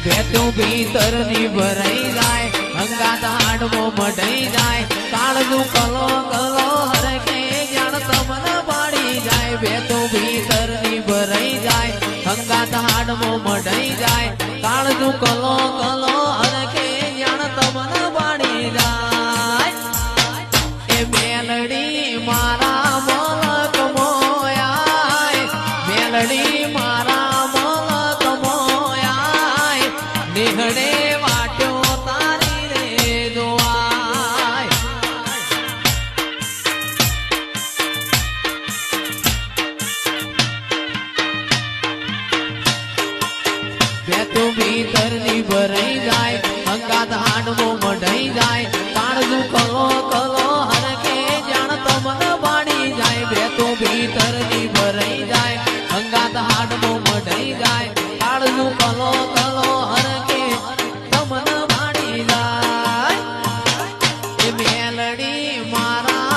બેતું ભીતરની ભરાઈ જાય હંગાત હાડવો મઢાઈ જાય કાળનું કલો કલો હરકે જાણ તમને પાડી જાય બેતું ભીતરની ભરાઈ જાય હંગાત હાડવો મઢાઈ જાય કાળનું કલો કલો હરકે જાણ તમને પાડી જાય એ મેલડી મારા મલક મોયાય મેલડી મારા મલક મોયાય નિહળે વાટ્યો તારી રે દોઆય બેતું ભીતરની ભરાઈ જાય હંગાત હાડવો મઢાઈ જાય કાળનું કલો કલો હરકે જાણ તમને પાડી જાય બેતું ભીતરની ભરાઈ જાય હંગાત હાડવો મઢાઈ જાય કાળનું કલો કલો હરકે તમને પાડી જાય એ મેલડી મારા